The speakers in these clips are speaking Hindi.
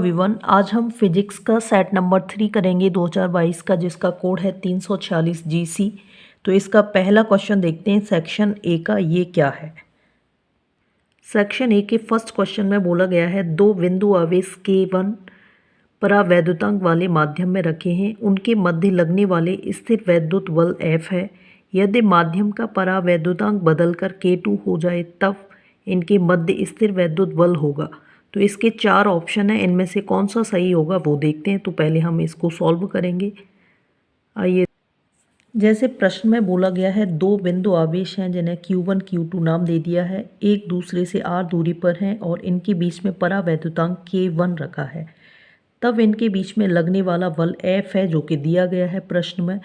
एवरीवन, आज हम फिजिक्स का सेट नंबर 3 करेंगे 2022 का, जिसका कोड है 346 GC। तो इसका पहला क्वेश्चन देखते हैं सेक्शन ए का। ये क्या है? सेक्शन ए के फर्स्ट क्वेश्चन में बोला गया है दो बिंदु आवेश K1 परावैद्युतांक वाले माध्यम में रखे हैं, उनके मध्य लगने वाले स्थिर वैद्युत बल F है। यदि माध्यम का परावैद्युतांक बदलकर K2 हो जाए तब इनके मध्य स्थिर वैद्युत बल होगा। तो इसके 4 ऑप्शन हैं, इनमें से कौन सा सही होगा वो देखते हैं। तो पहले हम इसको सॉल्व करेंगे। आइए, जैसे प्रश्न में बोला गया है दो बिंदु आवेश हैं जिन्हें Q1 Q2 नाम दे दिया है, एक दूसरे से r दूरी पर हैं और इनके बीच में परावैद्युतांक K1 रखा है। तब इनके बीच में लगने वाला बल F है जो कि दिया गया है प्रश्न में।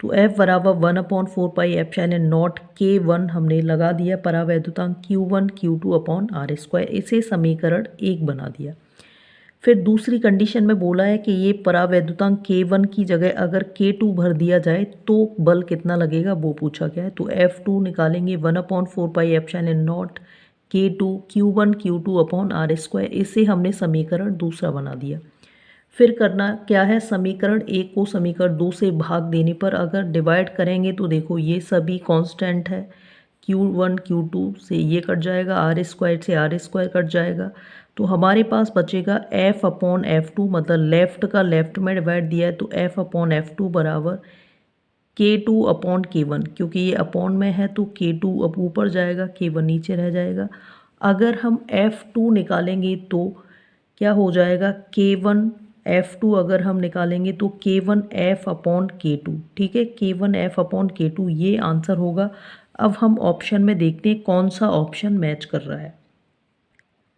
तो F बराबर 1/4 पाई एप्सिलॉन नॉट K1 हमने लगा दिया, परावैद्युतांक Q1 Q2 अपॉन r²। इसे समीकरण 1 बना दिया। फिर दूसरी कंडीशन में बोला है कि ये परावैद्युतांक K1 की जगह अगर K2 भर दिया जाए तो बल कितना लगेगा वो पूछा गया है। तो F2 निकालेंगे 1/4 pi epsilon not K2 Q1 Q2 upon r²। इसे हमने समीकरण दूसरा बना दिया। फिर करना क्या है, समीकरण 1 को समीकरण 2 से भाग देने पर अगर डिवाइड करेंगे तो देखो ये सभी कांस्टेंट है। Q1 Q2 से ये कट जाएगा, r² से r² कट जाएगा। तो हमारे पास बचेगा F अपॉन F2, मतलब लेफ्ट का लेफ्ट में डिवाइड दिया है तो F अपॉन F2 बराबर K2 अपॉन K1। क्योंकि ये अपॉन में है तो K2 अब ऊपर जाएगा, K1 नीचे रह जाएगा। अगर हम F2 निकालेंगे तो क्या हो जाएगा, K1 F2 अगर हम निकालेंगे तो K1 F अपॉन K2। ठीक है, K1 F अपॉन K2 ये आंसर होगा। अब हम ऑप्शन में देखते हैं कौन सा ऑप्शन मैच कर रहा है।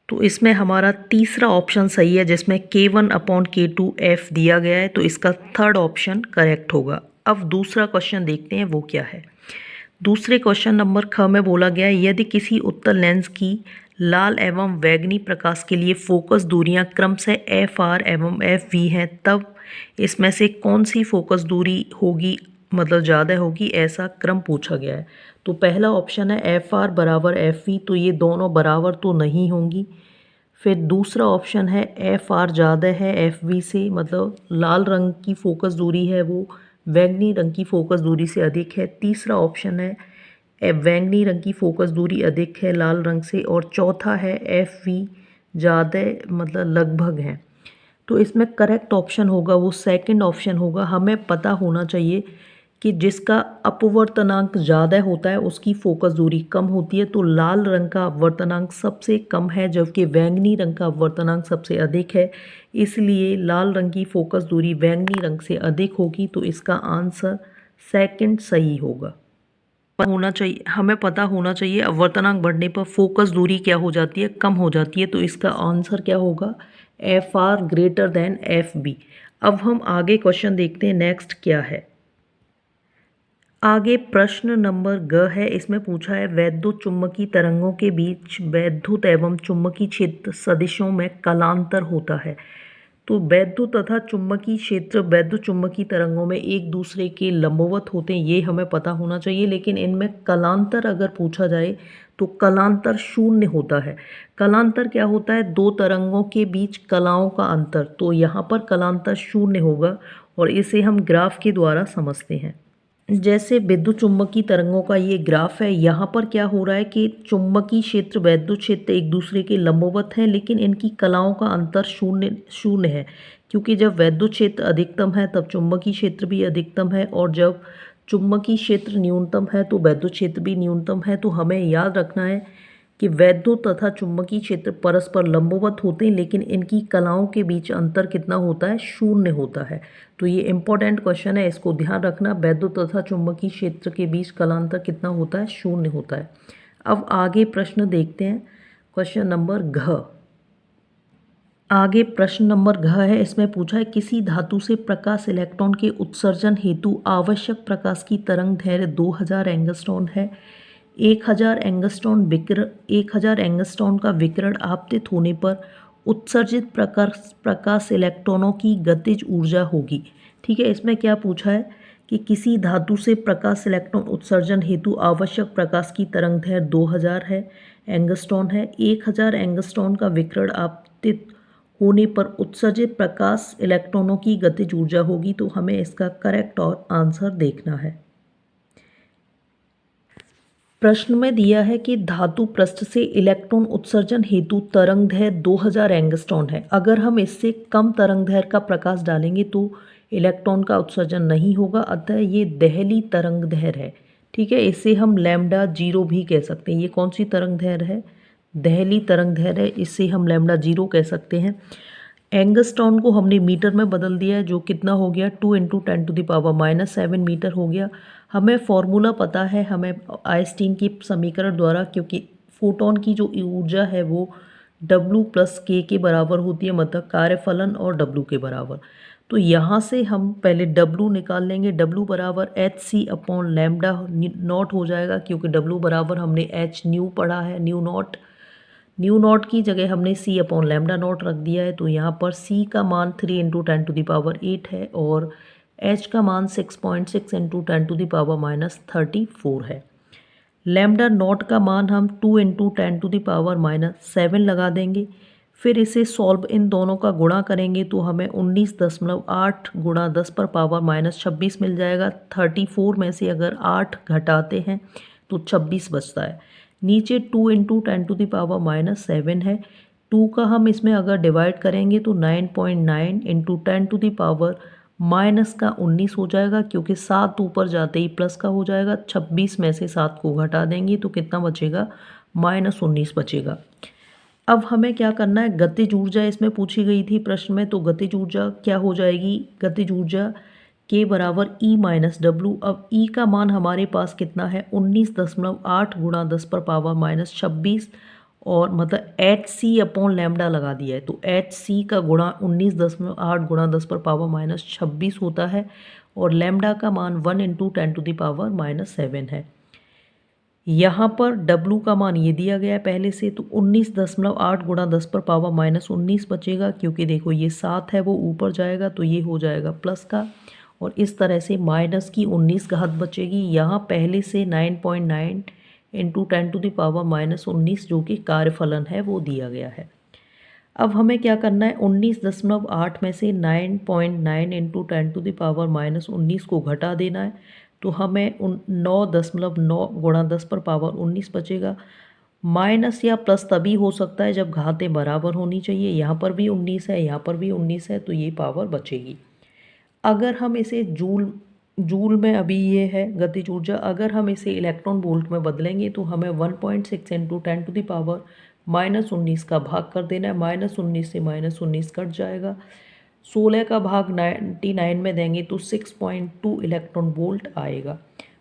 तो इसमें हमारा तीसरा ऑप्शन सही है जिसमें K1 अपॉन K2 F दिया गया है, तो इसका थर्ड ऑप्शन करेक्ट होगा। अब दूसरा क्वेश्चन देखते हैं वो क्या है। दूसरे क्वेश्चन नंबर ख में बोला गया है यदि किसी उत्तल लेंस की लाल एवं बैंगनी प्रकाश के लिए फोकस दूरियां क्रमशः FR एवं FV हैं, तब इसमें से कौन सी फोकस दूरी होगी, मतलब ज़्यादा होगी, ऐसा क्रम पूछा गया है। तो पहला ऑप्शन है FR बराबर FV, तो ये दोनों बराबर तो नहीं होंगी। फिर दूसरा ऑप्शन है FR ज़्यादा है FV से, मतलब लाल रंग की फोकस दूरी है वो बैंगनी रंग की फोकस दूरी से अधिक है। तीसरा ऑप्शन है बैंगनी रंग की फोकस दूरी अधिक है लाल रंग से। और चौथा है FV ज़्यादा, मतलब लगभग है। तो इसमें करेक्ट ऑप्शन होगा वो सेकंड ऑप्शन होगा। हमें पता होना चाहिए कि जिसका अपवर्तनांक ज़्यादा होता है उसकी फोकस दूरी कम होती है। तो लाल रंग का अपवर्तनांक सबसे कम है जबकि बैंगनी रंग का अपवर्तनांक सबसे अधिक है, इसलिए लाल रंग की फोकस दूरी बैंगनी रंग से अधिक होगी। तो इसका आंसर सेकंड सही होगा। हमें पता होना चाहिए अपवर्तनांक बढ़ने पर फोकस दूरी क्या हो जाती है, कम हो जाती है। तो इसका आंसर क्या होगा, FR ग्रेटर देन FB। अब हम आगे क्वेश्चन देखते हैं नेक्स्ट क्या है। आगे प्रश्न नंबर ग है, इसमें पूछा है वैद्युत चुम्बकीय तरंगों के बीच वैद्युत एवं चुम्बकीय क्षेत्र सदिशों में कालांतर होता है। तो वैद्युत तथा चुम्बकीय क्षेत्र वैद्युत चुम्बकीय तरंगों में एक दूसरे के लंबवत होते हैं, ये हमें पता होना चाहिए। लेकिन इनमें कलांतर अगर पूछा जाए तो कलांतर शून्य होता है। कलांतर क्या होता है, दो तरंगों के बीच कलाओं का अंतर। तो यहाँ पर कलांतर शून्य होगा और इसे हम ग्राफ के द्वारा समझते हैं। जैसे विद्युत चुम्बकीय तरंगों का ये ग्राफ है, यहाँ पर क्या हो रहा है कि चुम्बकीय क्षेत्र वैद्युत क्षेत्र एक दूसरे के लंबवत हैं, लेकिन इनकी कलाओं का अंतर शून्य शून्य है। क्योंकि जब वैद्युत क्षेत्र अधिकतम है तब चुम्बकीय क्षेत्र भी अधिकतम है, और जब चुम्बकीय क्षेत्र न्यूनतम है तो वैद्युत क्षेत्र भी न्यूनतम है। तो हमें याद रखना है कि वैद्युत तथा चुम्बकीय क्षेत्र परस्पर लंबवत होते हैं, लेकिन इनकी कलाओं के बीच अंतर कितना होता है, शून्य होता है। तो ये इंपॉर्टेंट क्वेश्चन है, इसको ध्यान रखना। वैद्युत तथा चुम्बकीय क्षेत्र के बीच कलांतर कितना होता है, शून्य होता है। अब आगे प्रश्न देखते हैं, क्वेश्चन नंबर घ। आगे प्रश्न नंबर घ है, इसमें पूछा है किसी धातु से प्रकाश इलेक्ट्रॉन के उत्सर्जन हेतु आवश्यक प्रकाश की तरंग दैर्घ्य 2000 एंगस्ट्रॉन है। 1000 एंगस्ट्रॉन का विकिरण आपतित होने पर उत्सर्जित प्रकाश इलेक्ट्रॉनों की गतिज ऊर्जा होगी। ठीक है, इसमें क्या पूछा है कि किसी धातु से प्रकाश इलेक्ट्रॉन उत्सर्जन हेतु आवश्यक प्रकाश की तरंग दैर्घ्य 2000 है एंगस्ट्रॉन है। 1000 एंगस्ट्रॉन का विकिरण आपतित होने पर उत्सर्जित प्रकाश इलेक्ट्रॉनों की गतिज ऊर्जा होगी। तो हमें इसका करेक्ट और आंसर देखना है। प्रश्न में दिया है कि धातु पृष्ठ से इलेक्ट्रॉन उत्सर्जन हेतु तरंगदैर्घ्य 2000 एंगस्ट्रॉन है। अगर हम इससे कम तरंगदैर्घ्य का प्रकाश डालेंगे तो इलेक्ट्रॉन का उत्सर्जन नहीं होगा, अतः ये दहली तरंगदैर्घ्य है। ठीक है, इसे हम लैम्डा 0 भी कह सकते हैं। ये कौन सी तरंगदैर्घ्य है? दहली तरंगदैर्घ्य है, इसे हम लैम्डा 0 कह सकते हैं। एंगस्ट्रॉन को हमने मीटर में बदल दिया है, जो कितना हो गया 2 × 10⁻⁻7 मीटर हो गया। हमें फॉर्मूला पता है, हमें आइंस्टीन की समीकरण द्वारा, क्योंकि फोटोन की जो ऊर्जा है वो W + K के बराबर होती है, मतलब कार्यफलन और W के बराबर। तो यहाँ से हम पहले W निकाल लेंगे। W बराबर hc/λ0 हो जाएगा, क्योंकि W बराबर हमने h न्यू पढ़ा है, न्यू नॉट की जगह हमने c/λ0 रख दिया है। तो यहाँ पर c का मान 3 × 10⁸ है और h का मान 6.6 × 10⁻34 है। लैम्डा नॉट का मान हम 2 × 10⁻7 लगा देंगे। फिर इसे सॉल्व इन दोनों का गुणा करेंगे तो हमें 19.8 × 10⁻26 मिल जाएगा। 34 में से अगर 8 घटाते हैं तो 26 बचता है। नीचे 2 × 10⁻7 है। 2 का हम इसमें अगर डिवाइड करेंगे तो 9.9 × 10⁻19 हो जाएगा, क्योंकि 7 ऊपर जाते ही प्लस का हो जाएगा। 26 में से 7 को घटा देंगे तो कितना बचेगा? -19 बचेगा। अब हमें क्या करना है, गतिज ऊर्जा इसमें पूछी गई थी प्रश्न में, तो गतिज ऊर्जा क्या हो जाएगी? गतिज ऊर्जा के बराबर E - W। अब E का मान हमारे पास कितना है? 19.8 × 10⁻26 और मतलब hc/λ लगा दिया है। तो hc का गुणा 19.8 × 10⁻26 होता है और लैम्डा का मान 1 × 10⁻7 है। यहाँ पर W का मान ये दिया गया है पहले से, तो 19.8 × 10⁻19 बचेगा, क्योंकि देखो ये 7 है वो ऊपर जाएगा तो ये हो जाएगा प्लस का, और इस तरह से माइनस की 19 घात बचेगी। यहाँ पहले से 9.9 × 10⁻19 जो कि कार्यफलन है वो दिया गया है। अब हमें क्या करना है, 19.8 में से 9.9 × 10⁻19 को घटा देना है। तो हमें 9.9 × 10⁻19 बचेगा। माइनस या प्लस तभी हो सकता है जब घातें बराबर होनी चाहिए। यहाँ पर भी 19 है, यहाँ पर भी 19 है, तो ये पावर बचेगी। अगर हम इसे जूल में अभी ये है गतिज ऊर्जा, अगर हम इसे इलेक्ट्रॉन वोल्ट में बदलेंगे तो हमें 1.6 × 10⁻19 का भाग कर देना है। -19 से -19 कट जाएगा। 16 का भाग 99 में देंगे तो 6.2 इलेक्ट्रॉन वोल्ट आएगा।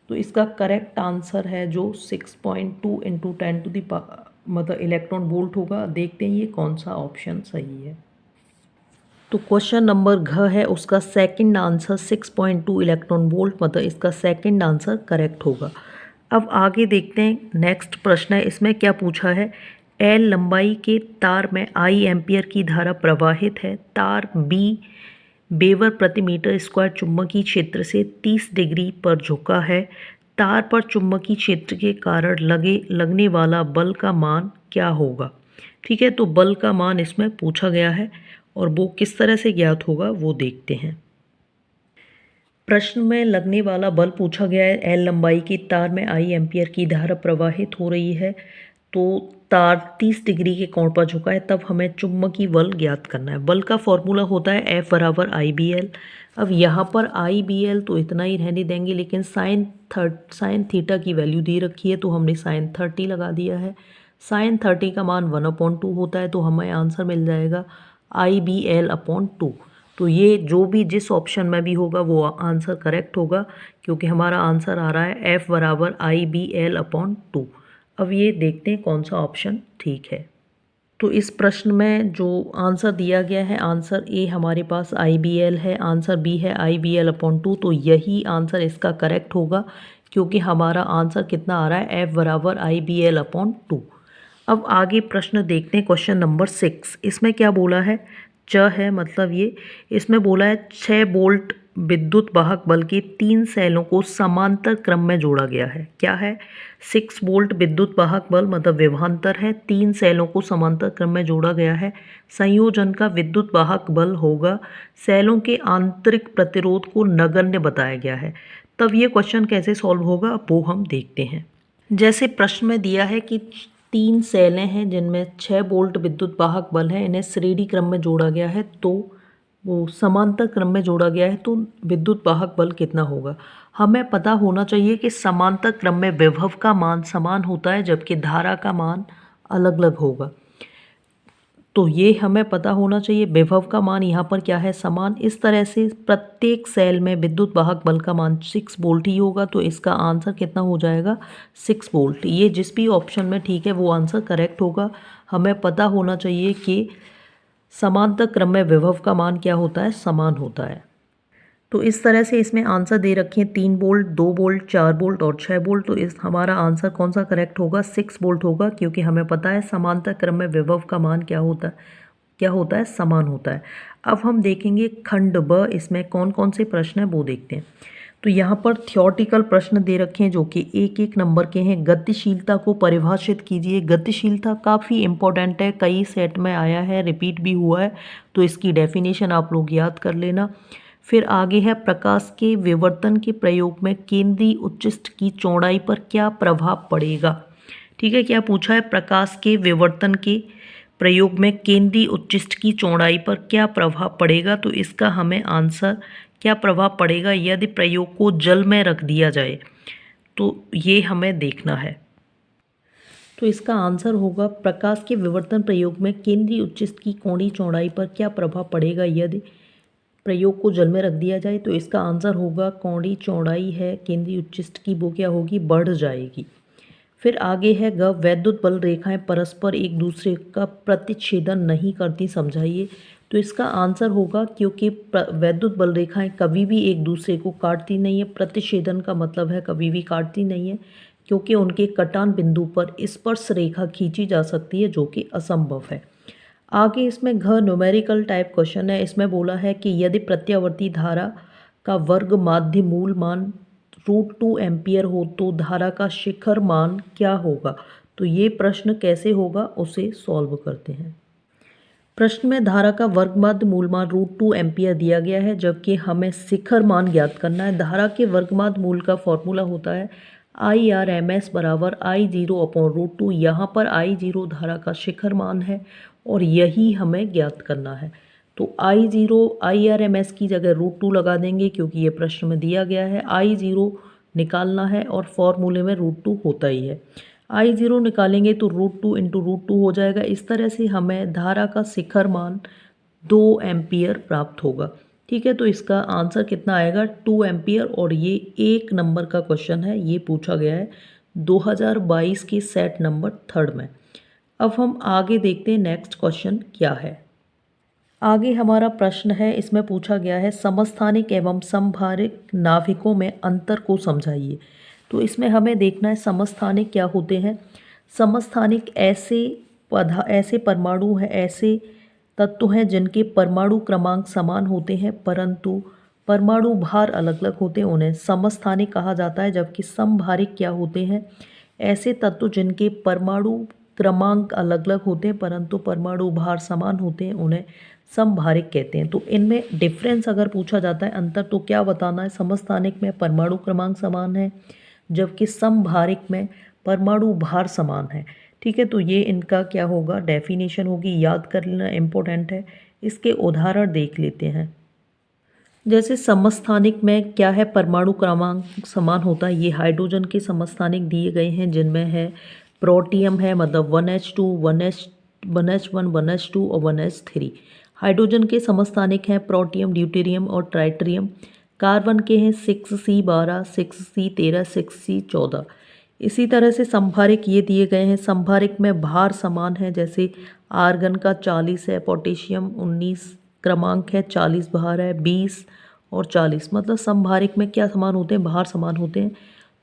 तो इसका करेक्ट आंसर है जो 6.2 × 10 मतलब इलेक्ट्रॉन वोल्ट होगा। देखते हैं ये कौन सा ऑप्शन सही है। तो क्वेश्चन नंबर घ है, उसका सेकंड आंसर 6.2 इलेक्ट्रॉन वोल्ट, मतलब इसका सेकंड आंसर करेक्ट होगा। अब आगे देखते हैं, नेक्स्ट प्रश्न है, इसमें क्या पूछा है। एल लंबाई के तार में I एम्पियर की धारा प्रवाहित है। तार B वेबर प्रति मीटर स्क्वायर चुंबकीय क्षेत्र से 30 डिग्री पर झुका है। तार पर चुंबकीय क्षेत्र के कारण लगने वाला बल का मान क्या होगा? ठीक है, तो बल का मान इसमें पूछा गया है और वो किस तरह से ज्ञात होगा वो देखते हैं। प्रश्न में लगने वाला बल पूछा गया है। एल लंबाई की तार में I एम्पियर की धारा प्रवाहित हो रही है, तो तार 30 डिग्री के कोण पर झुका है, तब हमें चुंबकीय बल ज्ञात करना है। बल का फॉर्मूला होता है F = IBL। अब यहाँ पर IBL तो इतना ही रहने देंगे, लेकिन साइन थीटा की वैल्यू दे रखी है तो हमने साइन 30 लगा दिया है। साइन 30 का मान 1/2 होता है, तो हमें आंसर मिल जाएगा IBL/2। तो ये जो भी जिस ऑप्शन में भी होगा वो आंसर करेक्ट होगा, क्योंकि हमारा आंसर आ रहा है F = IBL/2। अब ये देखते हैं कौन सा ऑप्शन ठीक है। तो इस प्रश्न में जो आंसर दिया गया है, आंसर ए हमारे पास IBL है, आंसर बी है IBL/2, तो यही आंसर इसका करेक्ट होगा, क्योंकि हमारा आंसर कितना आ रहा है F = IBL/2। अब आगे प्रश्न देखते हैं, क्वेश्चन नंबर 6। इसमें क्या बोला है, च है, मतलब ये इसमें बोला है 6 वोल्ट विद्युत वाहक बल के 3 सेलों को समांतर क्रम में जोड़ा गया है। क्या है? 6 वोल्ट विद्युत वाहक बल मतलब विभवांतर है, 3 सेलों को समांतर क्रम में जोड़ा गया है। संयोजन का विद्युत वाहक बल होगा, सेलों के आंतरिक प्रतिरोध को नगण्य बताया गया है। तब ये क्वेश्चन कैसे सॉल्व होगा वो हम देखते हैं। जैसे प्रश्न में दिया है कि 3 सेलें हैं जिनमें 6 वोल्ट विद्युत वाहक बल है, इन्हें श्रेणी क्रम में जोड़ा गया है, तो वो समांतर क्रम में जोड़ा गया है, तो विद्युत वाहक बल कितना होगा? हमें पता होना चाहिए कि समांतर क्रम में विभव का मान समान होता है जबकि धारा का मान अलग अलग होगा। तो ये हमें पता होना चाहिए। विभव का मान यहाँ पर क्या है? समान। इस तरह से प्रत्येक सेल में विद्युत वाहक बल का मान 6 वोल्ट ही होगा, तो इसका आंसर कितना हो जाएगा? 6 वोल्ट। ये जिस भी ऑप्शन में ठीक है वो आंसर करेक्ट होगा। हमें पता होना चाहिए कि समांतर क्रम में विभव का मान क्या होता है? समान होता है। तो इस तरह से इसमें आंसर दे रखे हैं 3 वोल्ट, 2 वोल्ट, 4 वोल्ट और 6 वोल्ट। तो इस हमारा आंसर कौन सा करेक्ट होगा? 6 वोल्ट होगा, क्योंकि हमें पता है समांतर क्रम में विभव का मान क्या होता है? क्या होता है? समान होता है। अब हम देखेंगे खंड ब, इसमें कौन कौन से प्रश्न हैं वो देखते हैं। तो यहाँ पर थ्योरेटिकल प्रश्न दे रखे हैं जो कि 1-1 नंबर के हैं। गतिशीलता को परिभाषित कीजिए। गतिशीलता काफ़ी इंपॉर्टेंट है, कई सेट में आया है, रिपीट भी हुआ है, तो इसकी डेफिनेशन आप लोग याद कर लेना। फिर आगे है प्रकाश के विवर्तन के प्रयोग में केंद्रीय उच्चिष्ट की चौड़ाई पर क्या प्रभाव पड़ेगा। ठीक है, क्या पूछा है? प्रकाश के विवर्तन के प्रयोग में केंद्रीय उच्चिष्ट की चौड़ाई पर क्या प्रभाव पड़ेगा। तो इसका हमें आंसर क्या प्रभाव पड़ेगा यदि प्रयोग को जल में रख दिया जाए, तो ये हमें देखना है। तो इसका आंसर होगा प्रकाश के विवर्तन प्रयोग में केंद्रीय उच्चिष्ट की कोणीय चौड़ाई पर क्या प्रभाव पड़ेगा यदि प्रयोग को जल में रख दिया जाए। तो इसका आंसर होगा कोणीय चौड़ाई है केंद्रीय उच्चिष्ट की, वो क्या होगी? बढ़ जाएगी। फिर आगे है ग, वैद्युत बल रेखाएं परस्पर एक दूसरे का प्रतिच्छेदन नहीं करती, समझाइए। तो इसका आंसर होगा क्योंकि वैद्युत बल रेखाएं कभी भी एक दूसरे को काटती नहीं है। प्रतिच्छेदन का मतलब है कभी भी काटती नहीं है, क्योंकि उनके कटान बिंदु पर स्पर्श रेखा खींची जा सकती है, जो कि असंभव है। आगे इसमें घ न्यूमेरिकल टाइप क्वेश्चन है। इसमें बोला है कि यदि प्रत्यावर्ती धारा का वर्ग माध्य मूल मान √2 एम्पियर हो तो धारा का शिखर मान क्या होगा। तो ये प्रश्न कैसे होगा उसे सॉल्व करते हैं। प्रश्न में धारा का वर्गमाध्य मूल मान √2 एम्पियर दिया गया है, जबकि हमें शिखर मान ज्ञात करना है। धारा के वर्गमाध्य मूल का फॉर्मूला होता है IRMS बराबर I0/√2। यहाँ पर I0 धारा का शिखर मान है और यही हमें ज्ञात करना है। तो I0 IRMS की जगह √2 लगा देंगे, क्योंकि ये प्रश्न में दिया गया है। I0 निकालना है और फॉर्मूले में √2 होता ही है। I0 निकालेंगे तो √2 × √2 हो जाएगा। इस तरह से हमें धारा का शिखर मान 2 एम्पियर प्राप्त होगा। ठीक है, तो इसका आंसर कितना आएगा? 2 एम्पियर। और ये 1 नंबर का क्वेश्चन है, ये पूछा गया है 2022 के सेट नंबर 3 में। अब हम आगे देखते हैं नेक्स्ट क्वेश्चन क्या है। आगे हमारा प्रश्न है, इसमें पूछा गया है समस्थानिक एवं समभारिक नाभिकों में अंतर को समझाइए। तो इसमें हमें देखना है समस्थानिक क्या होते हैं। समस्थानिक ऐसे परमाणु हैं, ऐसे तत्व हैं जिनके परमाणु क्रमांक समान होते हैं परंतु परमाणु भार अलग अलग होते हैं, उन्हें समस्थानिक कहा जाता है। जबकि समभारिक क्या होते हैं? ऐसे तत्व जिनके परमाणु क्रमांक अलग अलग होते हैं परंतु परमाणु भार समान होते हैं, उन्हें समभारिक कहते हैं। तो इनमें डिफरेंस अगर पूछा जाता है अंतर, तो क्या बताना है? समस्थानिक में परमाणु क्रमांक समान है, जबकि समभारिक में परमाणु भार समान है। ठीक है, तो ये इनका क्या होगा? डेफिनेशन होगी, याद कर लेना, इम्पोर्टेंट है। इसके उदाहरण देख लेते हैं। जैसे समस्थानिक में क्या है? परमाणु क्रमांक समान होता है। ये हाइड्रोजन के समस्थानिक दिए गए हैं, जिनमें है प्रोटियम है, मतलब 1H2, 1H1, 1H2 और 1H3। हाइड्रोजन के समस्थानिक हैं प्रोटियम, ड्यूटेरियम और ट्राइटेरियम। कार्बन के हैं 6C12, 6C13, 6C14। इसी तरह से संभारिक ये दिए गए हैं। संभारिक में भार समान है, जैसे आर्गन का 40 है, पोटेशियम 19 क्रमांक है, 40 भार है, 20 और 40। मतलब संभारिक में क्या समान होते हैं? भार समान होते हैं।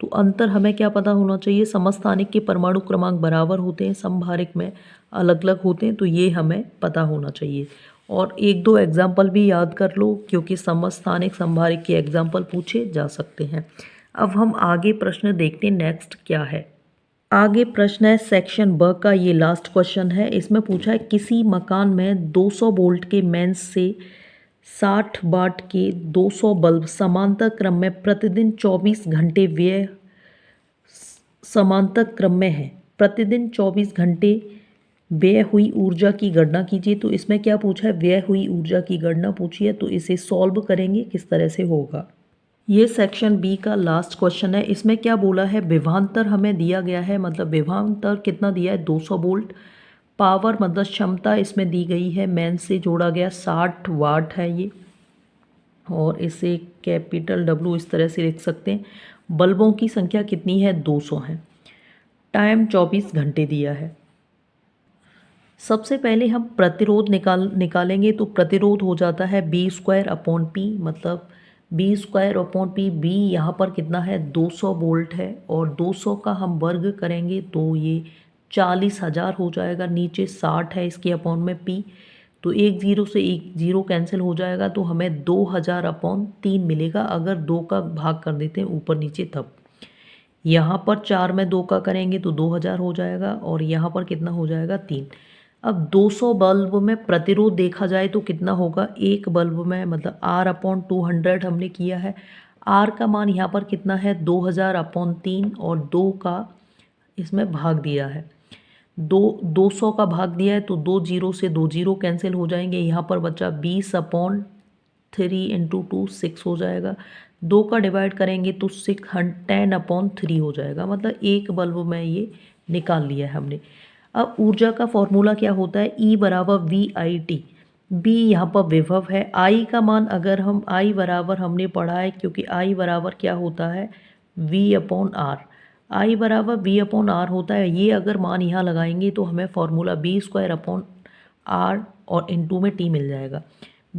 तो अंतर हमें क्या पता होना चाहिए? समस्थानिक के परमाणु क्रमांक बराबर होते हैं, समभारिक में अलग अलग होते हैं, तो ये हमें पता होना चाहिए। और एक दो एग्जाम्पल भी याद कर लो क्योंकि समस्थानिक संभारिक के एग्जाम्पल पूछे जा सकते हैं। अब हम आगे प्रश्न देखते हैं नेक्स्ट क्या है। आगे प्रश्न है सेक्शन ब का, ये लास्ट क्वेश्चन है। इसमें पूछा है किसी मकान में 200 वोल्ट के मेंस से 60 वाट के 200 बल्ब समांतर क्रम में प्रतिदिन 24 घंटे व्यय समांतर क्रम में है। प्रतिदिन 24 घंटे व्यय हुई ऊर्जा की गणना कीजिए। तो इसमें क्या पूछा है, व्यय हुई ऊर्जा की गणना पूछी है। तो इसे सॉल्व करेंगे किस तरह से होगा। ये सेक्शन बी का लास्ट क्वेश्चन है। इसमें क्या बोला है, विभवांतर हमें दिया गया है, मतलब विभवांतर कितना दिया है 200 वोल्ट। पावर मतलब क्षमता इसमें दी गई है, मेंस से जोड़ा गया 60 वाट है ये, और इसे कैपिटल डब्ल्यू इस तरह से लिख सकते हैं। बल्बों की संख्या कितनी है, 200 है। टाइम 24 घंटे दिया है। सबसे पहले हम प्रतिरोध निकालेंगे। तो प्रतिरोध हो जाता है बी स्क्वायर अपॉन पी, मतलब B square upon P. B यहाँ पर कितना है, 200 वोल्ट है, और 200 का हम वर्ग करेंगे तो ये 40,000 हो जाएगा। नीचे 60 है इसके अपॉन में पी, तो एक जीरो से एक जीरो कैंसिल हो जाएगा, तो हमें 2000 अपॉन 3 मिलेगा। अगर 2 का भाग कर देते हैं ऊपर नीचे तब। यहाँ पर 4 में 2 का करेंगे तो 2000 हो जाएगा, और यहाँ पर कितना हो जाएगा, 3। अब 200 बल्ब में प्रतिरोध देखा जाए तो कितना होगा, एक बल्ब में, मतलब R अपॉन 200 हमने किया है। R का मान यहाँ पर कितना है, 2000 अपॉन 3, और 2 का इसमें भाग दिया है। 200 का भाग दिया है, तो 2 जीरो से 2 जीरो कैंसिल हो जाएंगे। यहाँ पर बचा 20 अपॉन 3 इंटू 2 6 हो जाएगा। 2 का डिवाइड करेंगे तो 10 अपॉन 3 हो जाएगा, मतलब एक बल्ब में ये निकाल लिया है हमने। अब ऊर्जा का फॉर्मूला क्या होता है, E बराबर VIT। B यहाँ पर विभव है। I का मान अगर हम I बराबर हमने पढ़ा है, क्योंकि I बराबर क्या होता है, V अपॉन R। I बराबर V अपॉन R होता है। ये अगर मान यहाँ लगाएंगे तो हमें formula B square upon R और इंटू में T मिल जाएगा।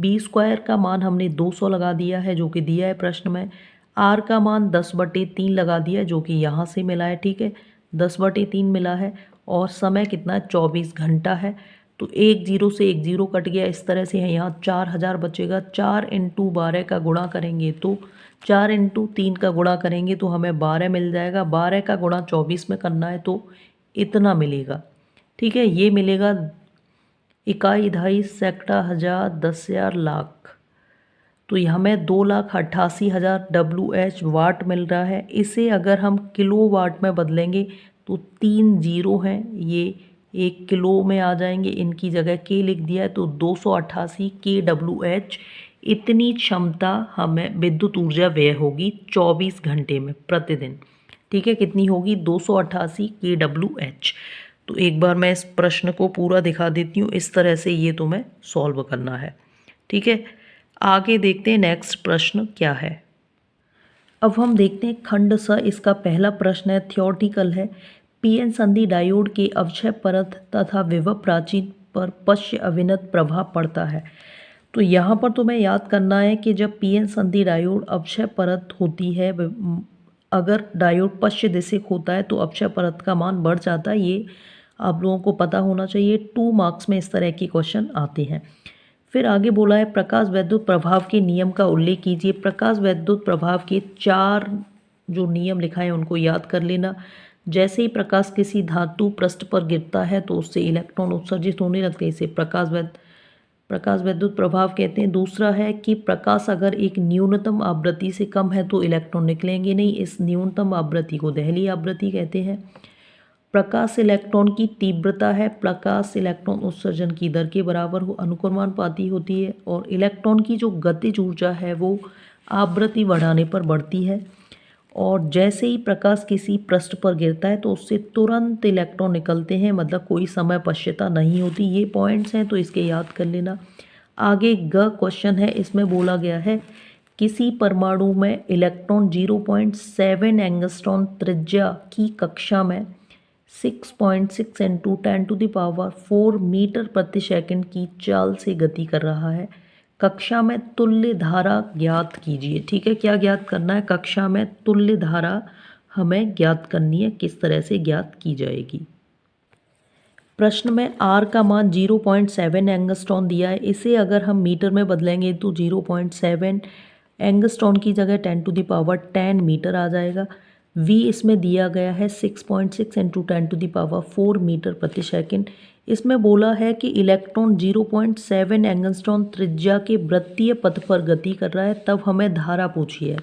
B स्क्वायर का मान हमने 200 लगा दिया है, जो कि दिया है प्रश्न में। R का मान 10/3 लगा दिया है, जो कि यहाँ से मिला है, ठीक है, 10/3 मिला है। और समय कितना है, 24 घंटा है। तो एक जीरो से एक जीरो कट गया, इस तरह से है। यहाँ 4000 बचेगा। 4 इंटू 12 का गुणा करेंगे तो 4 इंटू 3 का गुणा करेंगे तो हमें 12 मिल जाएगा। 12 का गुणा 24 में करना है तो इतना मिलेगा, ठीक है। ये मिलेगा इकाई, दहाई, सैकड़ा, हज़ार, 10,000, लाख। तो हमें 2,88,000 WH वाट मिल रहा है। इसे अगर हम किलो वाट में बदलेंगे तो 3 जीरो हैं, ये 1 किलो में आ जाएंगे। इनकी जगह के लिख दिया है, तो 288 kWh इतनी क्षमता हमें विद्युत ऊर्जा व्यय होगी 24 घंटे में प्रतिदिन, ठीक है। कितनी होगी, 288 kWh। तो एक बार मैं इस प्रश्न को पूरा दिखा देती हूँ। इस तरह से ये तुम्हें सॉल्व करना है, ठीक है। आगे देखते हैं नेक्स्ट प्रश्न क्या है। अब हम देखते हैं खंड स। इसका पहला प्रश्न है, थियोरटिकल है। पीएन संधि डायोड के अवक्षय परत तथा विभव प्राचीन पर पश्च अविनत प्रभाव पड़ता है। तो यहाँ पर तुम्हें याद करना है कि जब पीएन संधि डायोड अवक्षय परत होती है, अगर डायोड पश्च दिशिक होता है तो अवक्षय परत का मान बढ़ जाता है। ये आप लोगों को पता होना चाहिए। 2 मार्क्स में इस तरह के क्वेश्चन आते हैं। फिर आगे बोला है प्रकाश वैद्युत प्रभाव के नियम का उल्लेख कीजिए। प्रकाश वैद्युत प्रभाव के 4 जो नियम लिखा है उनको याद कर लेना। जैसे ही प्रकाश किसी धातु पृष्ठ पर गिरता है तो उससे इलेक्ट्रॉन उत्सर्जित होने लगते हैं, इसे प्रकाश वैद्युत प्रभाव कहते हैं। दूसरा है कि प्रकाश अगर एक न्यूनतम आवृत्ति से कम है तो इलेक्ट्रॉन निकलेंगे नहीं, इस न्यूनतम आवृत्ति को दहली आवृत्ति कहते हैं। प्रकाश इलेक्ट्रॉन की तीव्रता है, प्रकाश इलेक्ट्रॉन उत्सर्जन की दर के बराबर अनुक्रमानुपाती होती है। और इलेक्ट्रॉन की जो गतिज ऊर्जा है वो आवृत्ति बढ़ाने पर बढ़ती है। और जैसे ही प्रकाश किसी पृष्ठ पर गिरता है तो उससे तुरंत इलेक्ट्रॉन निकलते हैं, मतलब कोई समय पश्चाता नहीं होती। ये पॉइंट्स हैं तो इसके याद कर लेना। आगे ग क्वेश्चन है, इसमें बोला गया है किसी परमाणु में इलेक्ट्रॉन 0.7 एंगस्ट्रॉन त्रिज्या की कक्षा में 6.6 इंटू 10⁴ मीटर प्रति सेकंड की चाल से गति कर रहा है। कक्षा में तुल्य धारा ज्ञात कीजिए, ठीक है। क्या ज्ञात करना है, कक्षा में तुल्य धारा हमें ज्ञात करनी है। किस तरह से ज्ञात की जाएगी। प्रश्न में R का मान 0.7 एंगस्ट्रॉन दिया है। इसे अगर हम मीटर में बदलेंगे तो 0.7 एंगस्ट्रॉन की जगह 10⁻10 मीटर आ जाएगा। V इसमें दिया गया है 6.6 इंटू 10⁻4 मीटर प्रति सेकंड। इसमें बोला है कि इलेक्ट्रॉन 0.7 एंगस्ट्रॉन त्रिज्या के वृत्तीय पथ पर गति कर रहा है। तब हमें धारा पूछी है।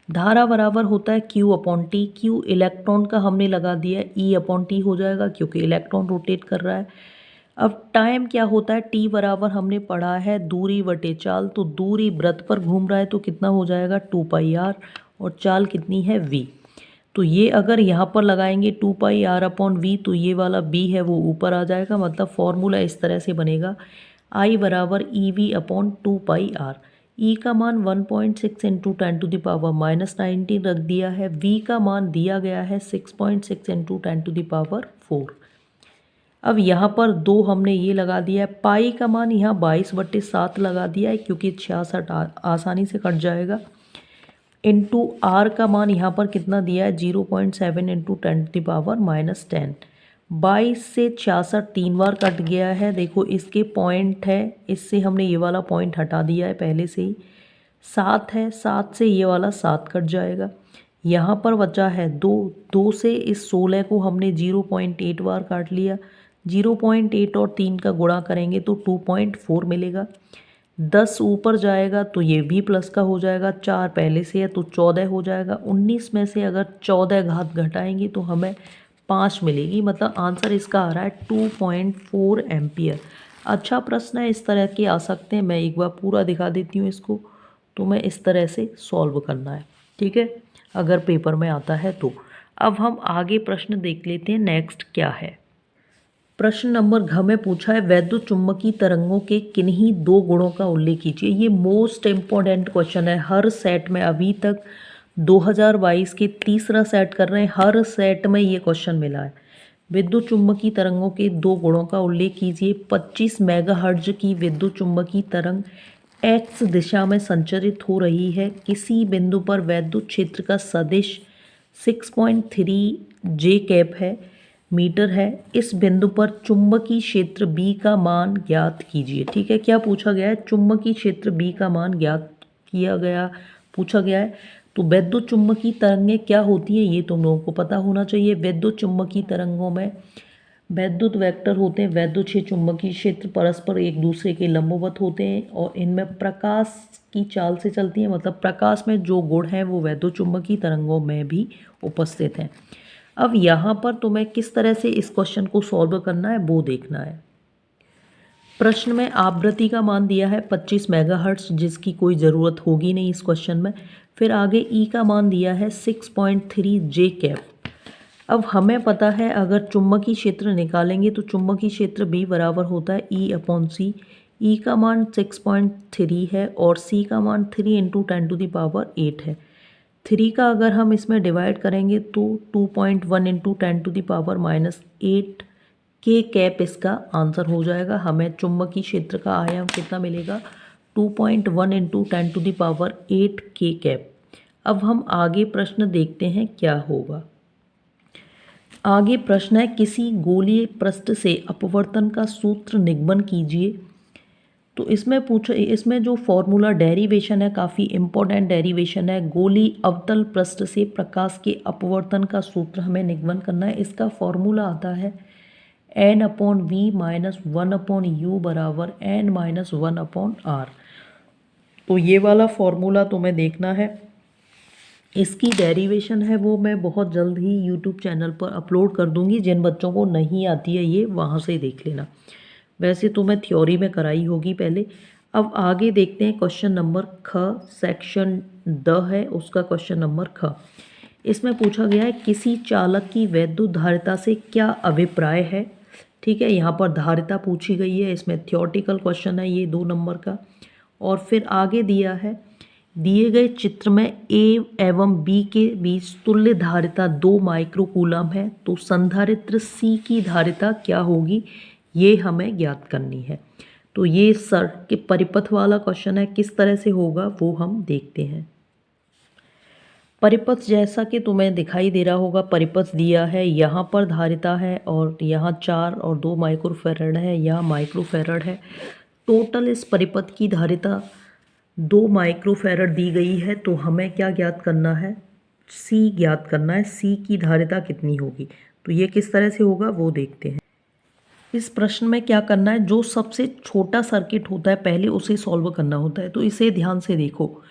धारा बराबर होता है Q/T। Q इलेक्ट्रॉन का हमने लगा दिया है, E/T हो जाएगा क्योंकि इलेक्ट्रॉन रोटेट कर रहा है। अब टाइम क्या होता है, T बराबर हमने पढ़ा है दूरी बटे चाल। तो दूरी वृत्त पर घूम रहा है तो कितना हो जाएगा 2πr, और चाल कितनी है v। तो ये अगर यहाँ पर लगाएंगे 2πr/v तो ये वाला b है वो ऊपर आ जाएगा। मतलब फॉर्मूला इस तरह से बनेगा, I बराबर EV/2πr। E का मान 1.6 इंटू 10⁻⁻19 रख दिया है। V का मान दिया गया है 6.6 इंटू 10⁻4। अब यहाँ पर 2 हमने ये लगा दिया है। पाई का मान यहाँ 22/7 लगा दिया है क्योंकि 66 आसानी से कट जाएगा। इंटू R का मान यहाँ पर कितना दिया है 0.7 इंटू 10⁻−10। 22 से 66 3 बार कट गया है। देखो इसके पॉइंट है, इससे हमने ये वाला पॉइंट हटा दिया है पहले से ही। 7 है, 7 से ये वाला 7 कट जाएगा। यहाँ पर बचा है 2 से इस 16 को हमने 0.8 बार काट लिया। 0.8 और 3 का गुणा करेंगे तो 2.4 मिलेगा। 10 ऊपर जाएगा तो ये भी प्लस का हो जाएगा। 4 पहले से है तो 14 हो जाएगा। 19 में से अगर 14 घात घटाएंगे तो हमें 5 मिलेगी। मतलब आंसर इसका आ रहा है 2.4 एम्पियर। अच्छा प्रश्न है, इस तरह के आ सकते हैं। मैं एक बार पूरा दिखा देती हूँ इसको, तो मैं इस तरह से सॉल्व करना है, ठीक है, अगर पेपर में आता है तो। अब हम आगे प्रश्न देख लेते हैं नेक्स्ट क्या है। प्रश्न नंबर घ में पूछा है वैद्युत चुम्बकीय तरंगों के किन्हीं 2 गुणों का उल्लेख कीजिए। ये मोस्ट इम्पॉर्टेंट क्वेश्चन है। हर सेट में अभी तक 2022 के तीसरा सेट कर रहे हैं, हर सेट में ये क्वेश्चन मिला है। विद्युत चुम्बकीय तरंगों के 2 गुणों का उल्लेख कीजिए। 25 मेगाहर्ट्ज की विद्युत चुम्बकीय तरंग एक्स दिशा में संचरित हो रही है। किसी बिंदु पर वैद्युत क्षेत्र का सदिश 6.3 जे कैप है मीटर है। इस बिंदु पर चुंबकीय क्षेत्र B का मान ज्ञात कीजिए। ठीक है, क्या पूछा गया है, चुंबकीय क्षेत्र B का मान ज्ञात पूछा गया है। तो वैद्युत चुंबकीय तरंगें क्या होती हैं ये तुम लोगों को पता होना चाहिए। वैद्युत चुंबकीय तरंगों में वैद्युत वेक्टर होते हैं। वैद्युत क्षेत्र चुंबकीय क्षेत्र परस्पर एक दूसरे के लंबवत होते हैं और इनमें प्रकाश की चाल से चलती है। मतलब प्रकाश में जो गुण हैं वो वैद्युत चुंबकीय तरंगों में भी उपस्थित हैं। अब यहाँ पर तुम्हें किस तरह से इस क्वेश्चन को सॉल्व करना है वो देखना है। प्रश्न में आवृत्ति का मान दिया है 25 मेगाहर्ट्ज, जिसकी कोई ज़रूरत होगी नहीं इस क्वेश्चन में। फिर आगे ई का मान दिया है 6.3 जे कैप। अब हमें पता है अगर चुंबकीय क्षेत्र निकालेंगे तो चुंबकीय क्षेत्र B बराबर होता है E/C। ई का मान 6.3 है और C का मान 3 इंटू 10⁸ है। 3 का अगर हम इसमें डिवाइड करेंगे तो 2.1 इंटू 10⁻⁻8 के कैप इसका आंसर हो जाएगा। हमें चुंबकीय क्षेत्र का आयाम कितना मिलेगा 2.1 इंटू 10⁸ के कैप। अब हम आगे प्रश्न देखते हैं क्या होगा। आगे प्रश्न है किसी गोलीय पृष्ठ से अपवर्तन का सूत्र निगमन कीजिए। तो इसमें जो फॉर्मूला डेरिवेशन है काफ़ी इम्पोर्टेंट डेरिवेशन है। गोली अवतल पृष्ठ से प्रकाश के अपवर्तन का सूत्र हमें निगमन करना है। इसका फॉर्मूला आता है n/v - 1/u बराबर n - 1/r। तो ये वाला फॉर्मूला तुम्हें देखना है। इसकी डेरिवेशन है वो मैं बहुत जल्द ही यूट्यूब चैनल पर अपलोड कर दूंगी। जिन बच्चों को नहीं आती है ये वहाँ से देख लेना। वैसे तो मैं थ्योरी में कराई होगी पहले। अब आगे देखते हैं क्वेश्चन नंबर ख, सेक्शन द है उसका क्वेश्चन नंबर ख। इसमें पूछा गया है किसी चालक की वैद्युत धारिता से क्या अभिप्राय है। ठीक है, यहाँ पर धारिता पूछी गई है। इसमें थ्योरेटिकल क्वेश्चन है ये 2 नंबर का। और फिर आगे दिया है दिए गए चित्र में A एवं B के बीच तुल्य धारिता 2 माइक्रोकूलम है। तो संधारित्र C की धारिता क्या होगी ये हमें ज्ञात करनी है। तो ये सर के परिपथ वाला क्वेश्चन है, किस तरह से होगा वो हम देखते हैं। परिपथ जैसा कि तुम्हें दिखाई दे रहा होगा, परिपथ दिया है, यहाँ पर धारिता है और यहाँ 4 और 2 माइक्रोफैरड है, यहाँ माइक्रोफैरड है। टोटल इस परिपथ की धारिता 2 माइक्रोफैरड दी गई है। तो हमें क्या ज्ञात करना है, सी ज्ञात करना है। सी की धारिता कितनी होगी, तो ये किस तरह से होगा वो देखते हैं। इस प्रश्न में क्या करना है, जो सबसे छोटा सर्किट होता है पहले उसे सॉल्व करना होता है। तो इसे ध्यान से देखो,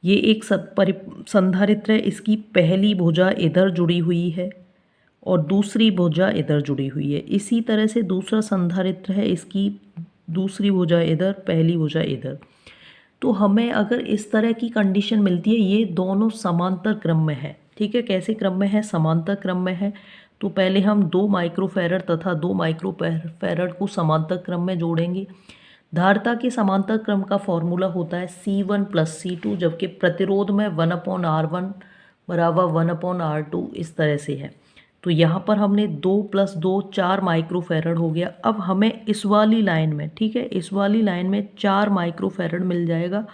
ये एक संधारित्र है, इसकी पहली भुजा इधर जुड़ी हुई है और दूसरी भुजा इधर जुड़ी हुई है। इसी तरह से दूसरा संधारित्र है, इसकी दूसरी भुजा इधर, पहली भुजा इधर। तो हमें अगर इस तरह की कंडीशन मिलती है, ये दोनों समांतर क्रम में है, ठीक है। कैसे क्रम में है, समांतर क्रम में है। तो पहले हम 2 माइक्रोफैरड तथा 2 माइक्रोफैरड को समांतर क्रम में जोड़ेंगे। धारिता के समांतर क्रम का फॉर्मूला होता है C1 + C2, जबकि प्रतिरोध में 1/R1 बराबर 1/R2 इस तरह से है। तो यहाँ पर हमने 2 + 2 4 माइक्रोफैरड हो गया। अब हमें इस वाली लाइन में, ठीक है, इस वाली लाइन में 4 माइक्रोफैरड मिल जाएगा।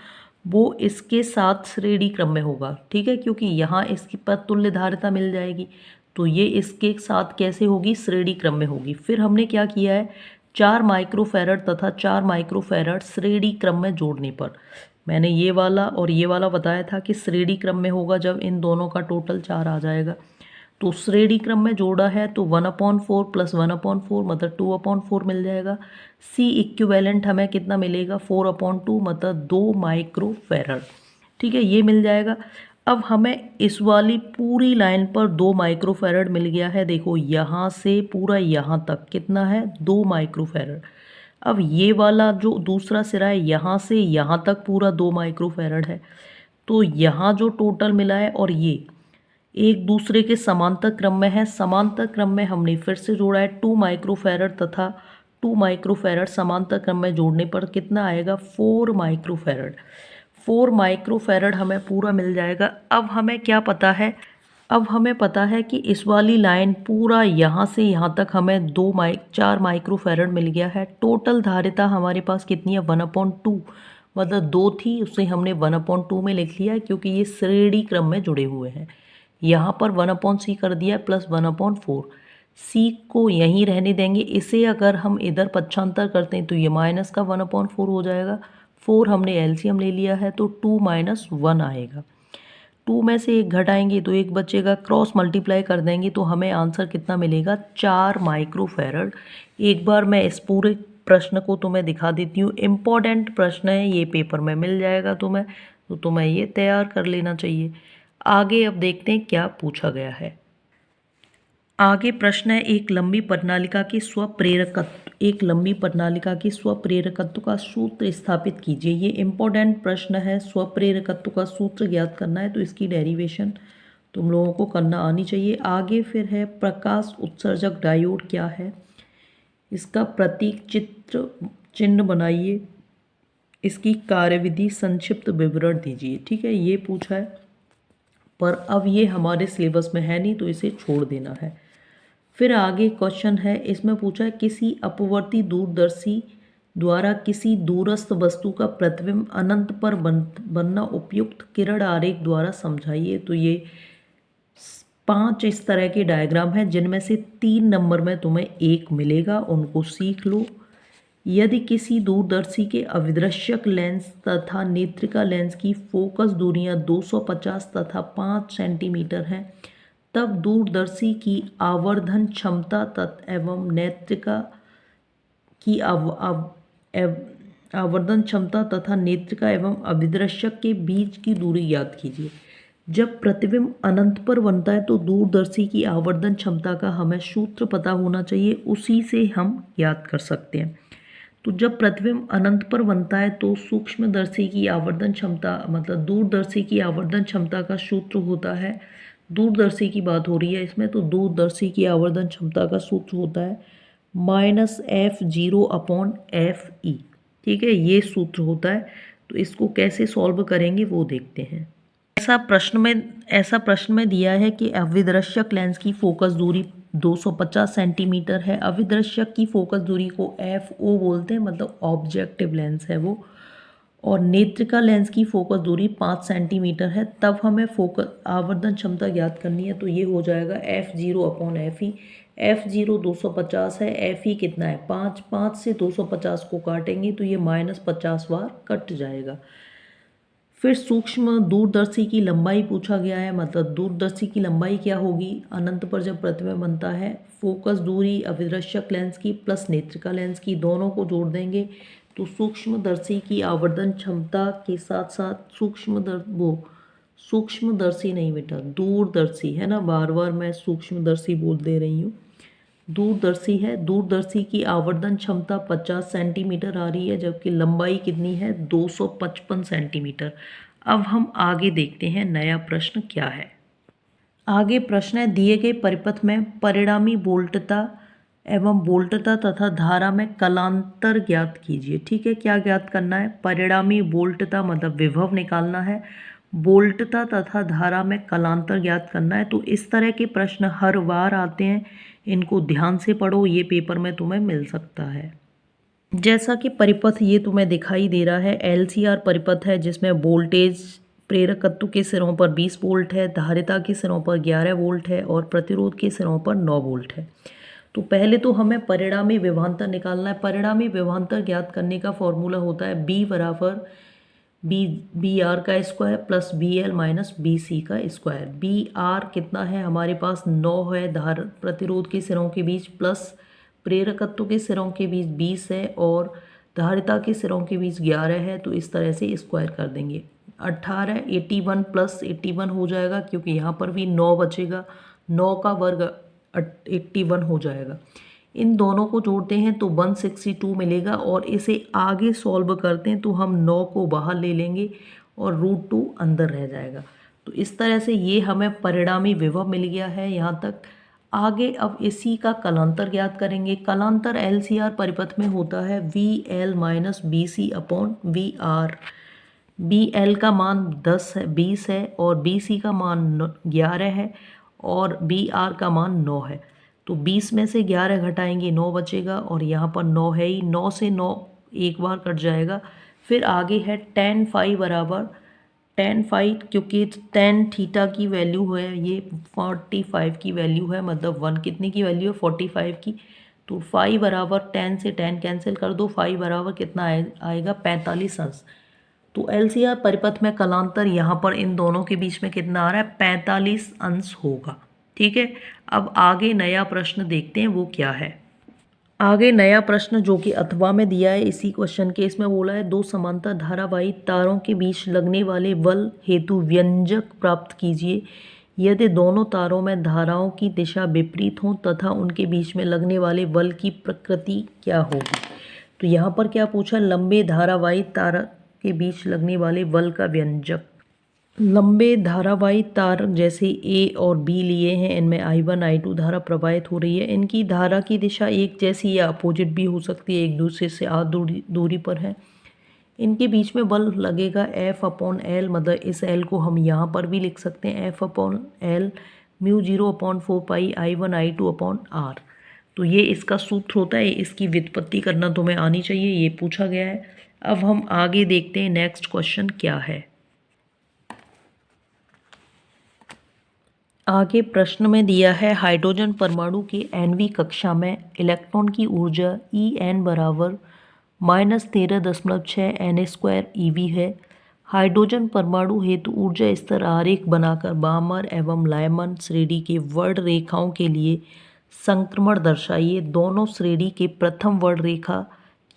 वो इसके साथ श्रेणी क्रम में होगा, ठीक है, क्योंकि यहाँ इसकी पर तुल्य धारिता मिल जाएगी। तो ये इसके साथ कैसे होगी, श्रेणी क्रम में होगी। फिर हमने क्या किया है, 4 माइक्रोफैरड तथा 4 माइक्रोफैरड श्रेणी क्रम में जोड़ने पर मैंने ये वाला और ये वाला बताया था कि श्रेणी क्रम में होगा जब इन दोनों का टोटल 4 आ जाएगा। तो श्रेणी क्रम में जोड़ा है तो 1/4 + 1/4 मतलब 2/4 मिल जाएगा। सी इक्विवेलेंट हमें कितना मिलेगा, 4/2 मतलब 2 माइक्रोफैरड, ठीक है, ये मिल जाएगा। अब हमें इस वाली पूरी लाइन पर 2 माइक्रोफैरड मिल गया है। देखो यहाँ से पूरा यहाँ तक कितना है, 2 माइक्रोफैरड। अब ये वाला जो दूसरा सिरा है, यहाँ से यहाँ तक पूरा 2 माइक्रोफैरड है। तो यहाँ जो टोटल मिला है और ये एक दूसरे के समांतर क्रम में है। समांतर क्रम में हमने फिर से जोड़ा है 2 माइक्रोफैरड तथा 2 माइक्रोफैरड समांतर क्रम में जोड़ने पर कितना आएगा, 4 माइक्रोफैरड। 4 माइक्रोफैरड हमें पूरा मिल जाएगा। अब हमें क्या पता है, अब हमें पता है कि इस वाली लाइन पूरा यहाँ से यहाँ तक हमें 4 माइक्रोफैरड मिल गया है। टोटल धारिता हमारे पास कितनी है, 1/2 मतलब 2 थी, उसे हमने 1/2 में लिख लिया है क्योंकि ये श्रेणी क्रम में जुड़े हुए हैं। यहाँ पर 1/c कर दिया प्लस 1/4। सी को यहीं रहने देंगे। इसे अगर हम इधर पक्षांतर करते हैं तो ये माइनस का 1/4 हो जाएगा। 4 हमने एलसीएम ले लिया है तो 2 - 1 आएगा। 2 में से 1 घटाएंगे तो 1 बचेगा, क्रॉस मल्टीप्लाई कर देंगे तो हमें आंसर कितना मिलेगा, 4 माइक्रोफैरड। एक बार मैं इस पूरे प्रश्न को तुम्हें दिखा देती हूँ। इम्पॉर्टेंट प्रश्न है ये, पेपर में मिल जाएगा तुम्हें, तो तुम्हें ये तैयार कर लेना चाहिए। आगे अब देखते हैं क्या पूछा गया है। आगे प्रश्न है, एक लंबी प्रणालिका की स्वप्रेरकत्व का सूत्र स्थापित कीजिए। ये इंपॉर्टेंट प्रश्न है। स्वप्रेरकत्व का सूत्र ज्ञात करना है तो इसकी डेरिवेशन तुम लोगों को करना आनी चाहिए। आगे फिर है, प्रकाश उत्सर्जक डायोड क्या है, इसका प्रतीक चिन्ह बनाइए, इसकी कार्यविधि संक्षिप्त विवरण दीजिए। ठीक है, ये पूछा है, पर अब ये हमारे सिलेबस में है नहीं तो इसे छोड़ देना है। फिर आगे क्वेश्चन है, इसमें पूछा है, किसी अपवर्ती दूरदर्शी द्वारा किसी दूरस्थ वस्तु का प्रतिबिंब अनंत पर बनना उपयुक्त किरण आरेख द्वारा समझाइए। तो ये 5 इस तरह के डायग्राम हैं जिनमें से 3 नंबर में तुम्हें 1 मिलेगा, उनको सीख लो। यदि किसी दूरदर्शी के अविदृश्यक लेंस तथा नेत्रिका लेंस की फोकस दूरियां 250 तथा 5 सेंटीमीटर हैं, तब दूरदर्शी की आवर्धन क्षमता एवं नेत्रिका की आवर्धन क्षमता तथा नेत्रिका एवं अभिदृश्यक के बीच की दूरी ज्ञात कीजिए। जब प्रतिबिंब अनंत पर बनता है तो दूरदर्शी की आवर्धन क्षमता का हमें सूत्र पता होना चाहिए, उसी से हम ज्ञात कर सकते हैं। तो जब प्रतिबिंब अनंत पर बनता है तो सूक्ष्मदर्शी की आवर्धन क्षमता मतलब दूरदर्शी की आवर्धन क्षमता का सूत्र होता है, दूरदर्शी की बात हो रही है इसमें, तो दूरदर्शी की आवर्धन क्षमता का सूत्र होता है -F0/FE। ठीक है, ये सूत्र होता है। तो इसको कैसे सॉल्व करेंगे वो देखते हैं। ऐसा प्रश्न में दिया है कि अविदृश्यक लेंस की फोकस दूरी 250 सेंटीमीटर है। अविदृश्यक की फोकस दूरी को FO बोलते हैं, मतलब ऑब्जेक्टिव लेंस है वो। और नेत्रिका लेंस की फोकस दूरी 5 सेंटीमीटर है, तब हमें फोकस आवर्धन क्षमता ज्ञात करनी है। तो ये हो जाएगा F0/FE। F0 250 है, FE कितना है 5, 5 से 250 को काटेंगे तो ये -50 बार कट जाएगा। फिर सूक्ष्म दूरदर्शी की लंबाई पूछा गया है, मतलब दूरदर्शी की लंबाई क्या होगी अनंत पर जब प्रतिबिंब बनता है। फोकस दूरी अभिदर्शक लेंस की प्लस नेत्रिका लेंस की, दोनों को जोड़ देंगे तो सूक्ष्मदर्शी की आवर्धन क्षमता के साथ साथ सूक्ष्मदर्शी नहीं बेटा, दूरदर्शी है ना, बार बार मैं सूक्ष्मदर्शी बोल दे रही हूँ। दूरदर्शी है, दूरदर्शी की आवर्धन क्षमता 50 सेंटीमीटर आ रही है, जबकि लंबाई कितनी है 255 सेंटीमीटर। अब हम आगे देखते हैं नया प्रश्न क्या है। आगे प्रश्न है, दिए गए परिपथ में परिणामी वोल्टता एवं वोल्टता तथा धारा में कलांतर ज्ञात कीजिए। ठीक है, क्या ज्ञात करना है, परिणामी वोल्टता मतलब विभव निकालना है, वोल्टता तथा धारा में कलांतर ज्ञात करना है। तो इस तरह के प्रश्न हर बार आते हैं, इनको ध्यान से पढ़ो, ये पेपर में तुम्हें मिल सकता है। जैसा कि परिपथ ये तुम्हें दिखाई दे रहा है, LCR परिपथ है जिसमें वोल्टेज प्रेरकत्व के सिरों पर 20 वोल्ट है, धारिता के सिरों पर 11 वोल्ट है और प्रतिरोध के सिरों पर 9 वोल्ट है। तो पहले तो हमें परिणामी विभवांतर निकालना है। परिणामी विभवांतर ज्ञात करने का फॉर्मूला होता है B बराबर बी आर का square plus BL minus BC का स्क्वायर। BR कितना है हमारे पास 9 है, धार प्रतिरोध के सिरों के बीच प्लस प्रेरकत्व के सिरों के बीच 20 है और धारिता के सिरों के बीच 11 है। तो इस तरह से स्क्वायर कर देंगे, 18 81 प्लस 81 हो जाएगा, क्योंकि यहाँ पर भी 9 बचेगा, 9 का वर्ग 81 हो जाएगा। इन दोनों को जोड़ते हैं तो 162 मिलेगा और इसे आगे सॉल्व करते हैं तो हम 9 को बाहर ले लेंगे और √2 अंदर रह जाएगा। तो इस तरह से ये हमें परिणामी विभव मिल गया है यहाँ तक। आगे अब इसी का कलांतर ज्ञात करेंगे। कलांतर LCR परिपथ में होता है VL minus BC upon VR। BL का मान 20 है और BC का मान 11 है और BR का मान 9 है। तो 20 में से 11 घटाएंगे 9 बचेगा और यहाँ पर 9 है ही, 9 से 9 एक बार कट जाएगा। फिर आगे है tan फाई बराबर tan फाई, क्योंकि tan थीटा की वैल्यू है ये 45 की वैल्यू है, मतलब 1 कितने की वैल्यू है 45 की। तो फाई बराबर tan से tan कैंसिल कर दो, फाई बराबर कितना आएगा 45 अंश। तो LCR परिपथ में कलांतर यहाँ पर इन दोनों के बीच में कितना आ रहा है 45 अंश होगा। ठीक है, अब आगे नया प्रश्न देखते हैं वो क्या है। आगे नया प्रश्न जो कि अथवा में दिया है इसी क्वेश्चन के, इसमें बोला है दो समांतर धारावाही तारों के बीच लगने वाले बल हेतु व्यंजक प्राप्त कीजिए यदि दोनों तारों में धाराओं की दिशा विपरीत हो तथा उनके बीच में लगने वाले बल की प्रकृति क्या होगी। तो यहाँ पर क्या पूछा, लंबे धारावाही तार के बीच लगने वाले बल का व्यंजक। लंबे धारावाही तार जैसे A और B लिए हैं, इनमें I1 I2 धारा प्रवाहित हो रही है। इनकी धारा की दिशा एक जैसी या अपोजिट भी हो सकती है, एक दूसरे से आधी दूरी पर है। इनके बीच में बल लगेगा F/L, मतलब इस L को हम यहाँ पर भी लिख सकते हैं F/L μ0/4 I1 I2/R। तो ये इसका सूत्र होता है, इसकी व्युत्पत्ति करना तुम्हें आनी चाहिए, ये पूछा गया है। अब हम आगे देखते हैं नेक्स्ट क्वेश्चन क्या है। आगे प्रश्न में दिया है हाइड्रोजन परमाणु के nवीं कक्षा में इलेक्ट्रॉन की ऊर्जा En बराबर -13.6 n² eV है। हाइड्रोजन परमाणु हेतु ऊर्जा स्तर आरेख बनाकर बामर एवं लायमन श्रेणी के वर्ण रेखाओं के लिए संक्रमण दर्शाइए। दोनों श्रेणी के प्रथम वर्ण रेखा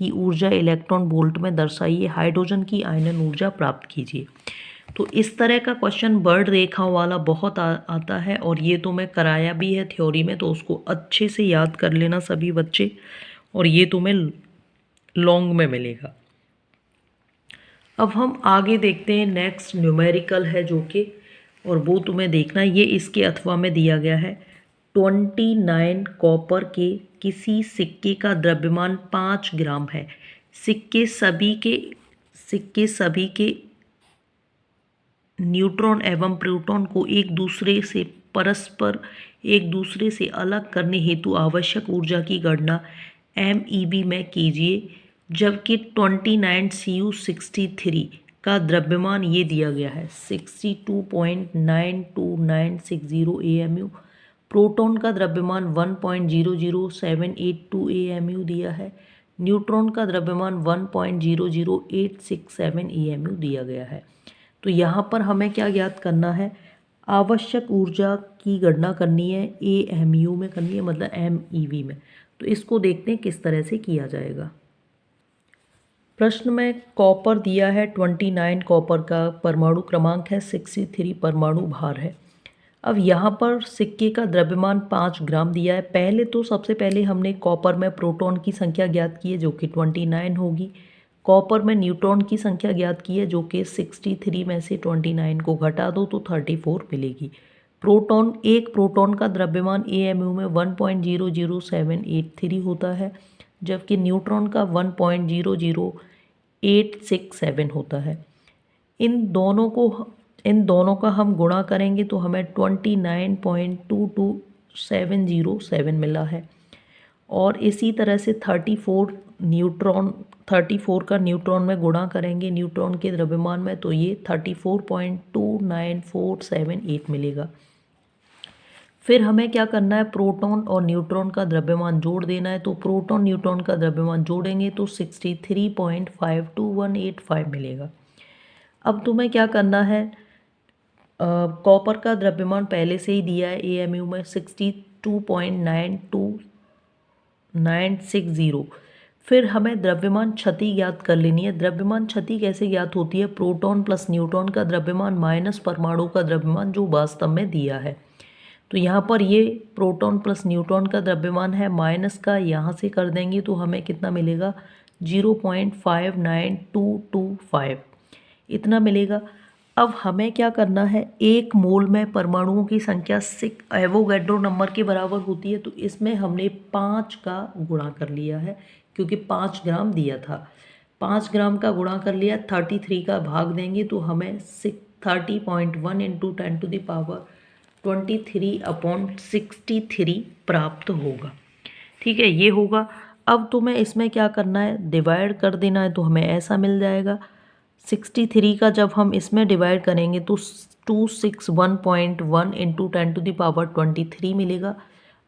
की ऊर्जा इलेक्ट्रॉन वोल्ट में दर्शाइए। हाइड्रोजन की आयनन ऊर्जा प्राप्त कीजिए। तो इस तरह का क्वेश्चन वर्ण रेखाओं वाला बहुत आता है और ये तो मैं कराया भी है थ्योरी में, तो उसको अच्छे से याद कर लेना सभी बच्चे, और ये तुम्हें लॉन्ग में मिलेगा। अब हम आगे देखते हैं नेक्स्ट न्यूमेरिकल है जो कि, और वो तुम्हें देखना, ये इसके अथवा में दिया गया है 29 कॉपर के किसी सिक्के का द्रव्यमान 5 ग्राम है। सिक्के सभी के न्यूट्रॉन एवं प्रोटॉन को एक दूसरे से अलग करने हेतु आवश्यक ऊर्जा की गणना MeV में कीजिए। जबकि 29Cu63 का द्रव्यमान ये दिया गया है 62.92960 AMU। प्रोटॉन का द्रव्यमान 1.00782 AMU दिया है। न्यूट्रॉन का द्रव्यमान 1.00867 AMU दिया गया है। तो यहाँ पर हमें क्या ज्ञात करना है, आवश्यक ऊर्जा की गणना करनी है, AMU में करनी है, मतलब MeV में। तो इसको देखते हैं किस तरह से किया जाएगा। प्रश्न में कॉपर दिया है 29, कॉपर का परमाणु क्रमांक है 63, परमाणु भार है। अब यहाँ पर सिक्के का द्रव्यमान 5 ग्राम दिया है। सबसे पहले हमने कॉपर में प्रोटॉन की संख्या ज्ञात की है जो कि 29 होगी। कॉपर में न्यूट्रॉन की संख्या ज्ञात की है जो कि 63 में से 29 को घटा दो तो 34 मिलेगी। एक प्रोटॉन का द्रव्यमान AMU में 1.00783 होता है, जबकि न्यूट्रॉन का 1.00867 होता है। इन दोनों का हम गुणा करेंगे तो हमें 29.22707 मिला है। और इसी तरह से 34 का न्यूट्रॉन में गुणा करेंगे न्यूट्रॉन के द्रव्यमान में, तो ये 34.29478 मिलेगा। फिर हमें क्या करना है, प्रोटॉन और न्यूट्रॉन का द्रव्यमान जोड़ देना है। तो प्रोटॉन न्यूट्रॉन का द्रव्यमान जोड़ेंगे तो 63.52185 मिलेगा। अब तुम्हें क्या करना है, कॉपर का द्रव्यमान पहले से ही दिया है AMU में 62.92960। फिर हमें द्रव्यमान क्षति ज्ञात कर लेनी है। द्रव्यमान क्षति कैसे ज्ञात होती है, प्रोटॉन प्लस न्यूट्रॉन का द्रव्यमान माइनस परमाणु का द्रव्यमान जो वास्तव में दिया है। तो यहाँ पर ये प्रोटॉन प्लस न्यूट्रॉन का द्रव्यमान है, माइनस का यहाँ से कर देंगे तो हमें कितना मिलेगा 0.59225 इतना मिलेगा। अब हमें क्या करना है, एक मोल में परमाणुओं की संख्या 6 एवोगैड्रो नंबर के बराबर होती है। तो इसमें हमने 5 का गुणा कर लिया है क्योंकि 5 ग्राम दिया था। 5 ग्राम का गुणा कर लिया, 33 का भाग देंगे तो हमें 30.1 × 10⁻23/63 प्राप्त होगा। ठीक है, ये होगा। अब तुम्हें इसमें क्या करना है, डिवाइड कर देना है तो हमें ऐसा मिल जाएगा। 63 का जब हम इसमें डिवाइड करेंगे तो 261.1 × 10⁻23 मिलेगा।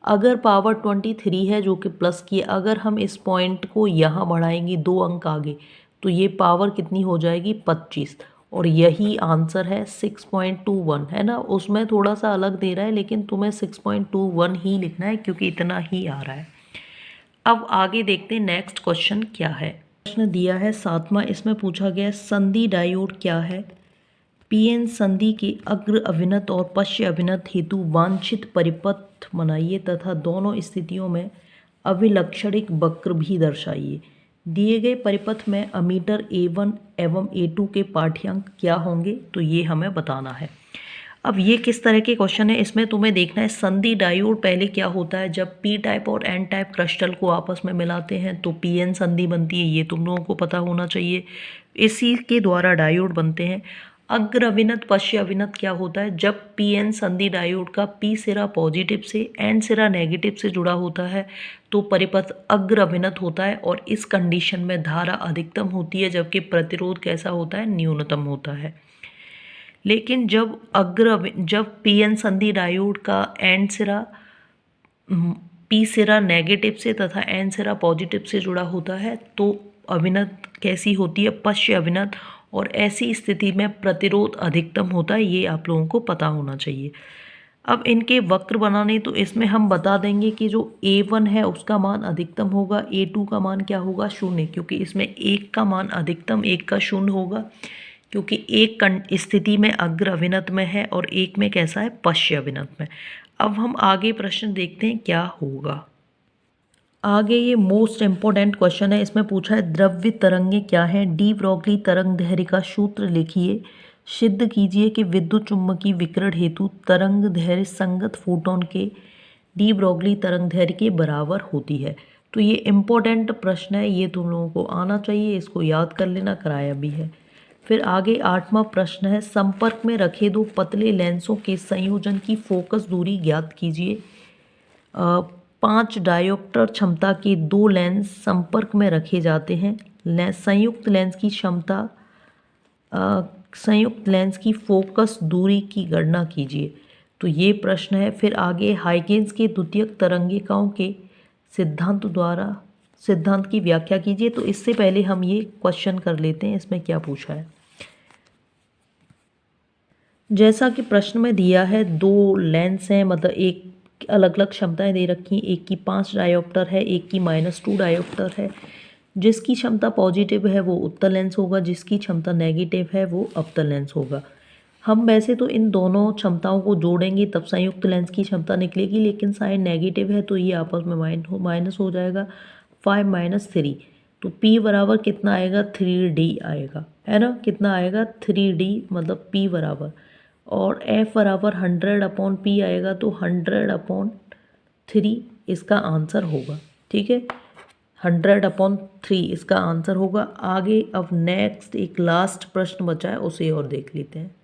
अगर पावर 23 है जो कि प्लस की है, अगर हम इस पॉइंट को यहाँ बढ़ाएंगे 2 अंक आगे तो ये पावर कितनी हो जाएगी 25, और यही आंसर है 6.21 है ना। उसमें थोड़ा सा अलग दे रहा है लेकिन तुम्हें 6.21 ही लिखना है क्योंकि इतना ही आ रहा है। अब आगे देखते हैं नेक्स्ट क्वेश्चन क्या है। प्रश्न दिया है 7वां, इसमें पूछा गया है संधि डायोड क्या है। PN संधि के अग्र अभिनत और पश्च अभिनत हेतु वांछित परिपथ बनाइए तथा दोनों स्थितियों में अभिलक्षणिक वक्र भी दर्शाइए। दिए गए परिपथ में अमीटर A1 एवं A2 के पाठ्यांक क्या होंगे, तो ये हमें बताना है। अब ये किस तरह के क्वेश्चन है, इसमें तुम्हें देखना है संधि डायोड पहले क्या होता है। जब P टाइप और N टाइप क्रिस्टल को आपस में मिलाते हैं तो PN संधि बनती है, ये तुम लोगों को पता होना चाहिए। इसी के द्वारा डायोड बनते हैं। अग्र अभिनत पश्च अभिनत क्या होता है, जब PN संधि डायोड का P सिरा पॉजिटिव से N सिरा नेगेटिव से जुड़ा होता है तो परिपथ अग्र अभिनत होता है और इस कंडीशन में धारा अधिकतम होती है जबकि प्रतिरोध कैसा होता है, न्यूनतम होता है। लेकिन जब PN संधि डायोड का P सिरा नेगेटिव से तथा N सिरा पॉजिटिव से जुड़ा होता है तो अभिनत कैसी होती है, पश्च अभिनत, और ऐसी स्थिति में प्रतिरोध अधिकतम होता है। ये आप लोगों को पता होना चाहिए। अब इनके वक्र बनाने, तो इसमें हम बता देंगे कि जो A1 है उसका मान अधिकतम होगा, A2 का मान क्या होगा, 0, क्योंकि इसमें एक का मान अधिकतम, एक का 0 होगा, क्योंकि एक स्थिति में अग्र अभिनत में है और एक में कैसा है, पश्च अभिनत में। अब हम आगे प्रश्न देखते हैं क्या होगा। आगे ये मोस्ट इम्पोर्टेंट क्वेश्चन है, इसमें पूछा है द्रव्य तरंगें क्या हैं। डी ब्रोगली तरंग दैर्घ्य का सूत्र लिखिए। सिद्ध कीजिए कि विद्युत चुम्बकीय विकिरण हेतु तरंग दैर्घ्य संगत फोटोन के डी ब्रोगली तरंग दैर्घ्य के बराबर होती है। तो ये इम्पोर्टेंट प्रश्न है, ये तुम लोगों को आना चाहिए, इसको याद कर लेना, कराया भी है। फिर आगे 8वां प्रश्न है, संपर्क में रखे दो पतले लेंसों के संयोजन की फोकस दूरी ज्ञात कीजिए। 5 डायोप्टर क्षमता के 2 लेंस संपर्क में रखे जाते हैं। संयुक्त लेंस की क्षमता, संयुक्त लेंस की फोकस दूरी की गणना कीजिए। तो ये प्रश्न है। फिर आगे हाइगेंस के द्वितीयक तरंगिकाओं के सिद्धांत की व्याख्या कीजिए। तो इससे पहले हम ये क्वेश्चन कर लेते हैं, इसमें क्या पूछा है। जैसा कि प्रश्न में दिया है, दो लेंस हैं, मतलब एक अलग अलग क्षमताएं दे रखी हैं। एक की 5 डायोप्टर है, एक की -2 डायोप्टर है। जिसकी क्षमता पॉजिटिव है वो उत्तल लेंस होगा, जिसकी क्षमता नेगेटिव है वो अवतल लेंस होगा। हम वैसे तो इन दोनों क्षमताओं को जोड़ेंगे तब संयुक्त लेंस की क्षमता निकलेगी, लेकिन साइन नेगेटिव है तो ये आपस में माइनस हो जाएगा। 5 - 3, तो P बराबर कितना आएगा, 3D आएगा, है ना। कितना आएगा, 3D, मतलब P बराबर, और F बराबर 100/P आएगा, तो 100/3 इसका आंसर होगा। ठीक है, 100/3 इसका आंसर होगा। आगे अब नेक्स्ट एक लास्ट प्रश्न बचा है, उसे और देख लेते हैं।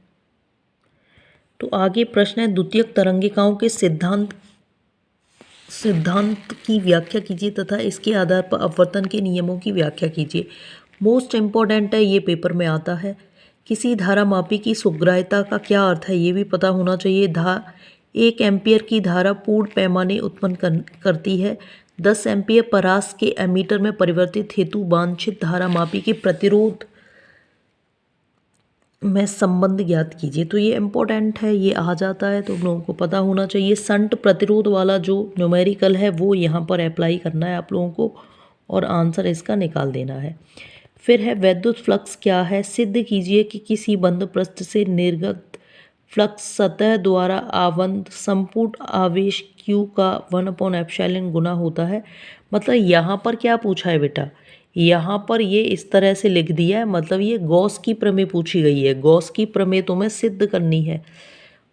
तो आगे प्रश्न है, द्वितीयक तरंगिकाओं के सिद्धांत की व्याख्या कीजिए तथा इसके आधार पर अपवर्तन के नियमों की व्याख्या कीजिए। मोस्ट इम्पॉर्टेंट है, ये पेपर में आता है। किसी धारामापी की सुग्राह्यता का क्या अर्थ है, ये भी पता होना चाहिए। 1 एम्पियर की धारा पूर्ण पैमाने उत्पन्न करती है। 10 एम्पियर परास के एमीटर में परिवर्तित हेतु वांछित धारामापी के प्रतिरोध में संबंध ज्ञात कीजिए। तो ये इम्पोर्टेंट है, ये आ जाता है तो लोगों को पता होना चाहिए। संट प्रतिरोध वाला जो न्यूमेरिकल है वो यहाँ पर अप्लाई करना है आप लोगों को, और आंसर इसका निकाल देना है। फिर है, विद्युत फ्लक्स क्या है। सिद्ध कीजिए कि किसी बंद पृष्ठ से निर्गत फ्लक्स सतह द्वारा आबद्ध संपूर्ण आवेश Q का 1/ε गुना होता है। मतलब यहाँ पर क्या पूछा है बेटा, यहाँ पर ये इस तरह से लिख दिया है, मतलब ये गॉस की प्रमेय पूछी गई है। गॉस की प्रमेय तुम्हें सिद्ध करनी है।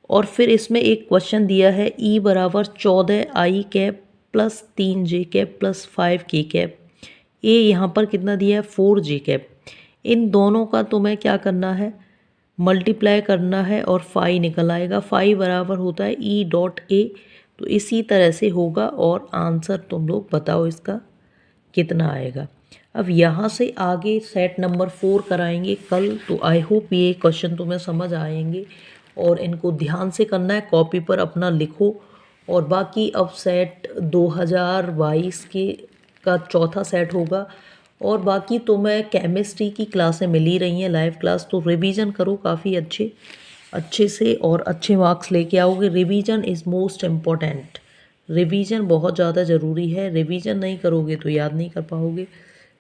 और फिर इसमें एक क्वेश्चन दिया है, E बराबर 14I cap plus 3J cap plus 5K cap. ए यहाँ पर कितना दिया है, 4J कैप। इन दोनों का तुम्हें क्या करना है, मल्टीप्लाई करना है और फाई निकल आएगा। फाई बराबर होता है E.A। तो इसी तरह से होगा, और आंसर तुम लोग बताओ इसका कितना आएगा। अब यहाँ से आगे सेट नंबर 4 कराएंगे कल। तो आई होप ये क्वेश्चन तुम्हें समझ आएंगे और इनको ध्यान से करना है, कॉपी पर अपना लिखो। और बाकी अब सेट 2022 के का चौथा सेट होगा। और बाकी तुम्हें केमिस्ट्री की क्लासें मिल ही रही हैं, लाइव क्लास, तो रिवीजन करो काफ़ी अच्छे से और अच्छे मार्क्स लेके आओगे। Revision is most important, revision बहुत ज़्यादा ज़रूरी है। रिवीजन नहीं करोगे तो याद नहीं कर पाओगे,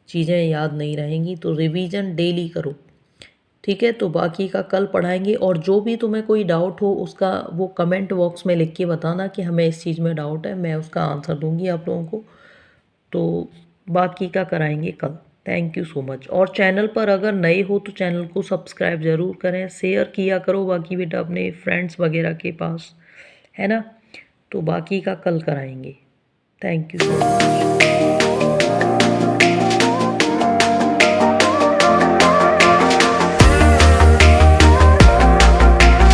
चीज़ें याद नहीं रहेंगी। तो रिवीजन डेली करो, ठीक है। तो बाकी का कल पढ़ाएंगे, और जो भी तुम्हें कोई डाउट हो उसका वो कमेंट बॉक्स में लिख के बताना कि हमें इस चीज़ में डाउट है, मैं उसका आंसर दूंगी आप लोगों को। तो बाकी का कराएंगे कल। Thank you so much. और चैनल पर अगर नए हो तो चैनल को सब्सक्राइब ज़रूर करें, शेयर किया करो बाकी बेटा अपने फ्रेंड्स वगैरह के पास, है ना। तो बाकी का कल कराएंगे। Thank you so much.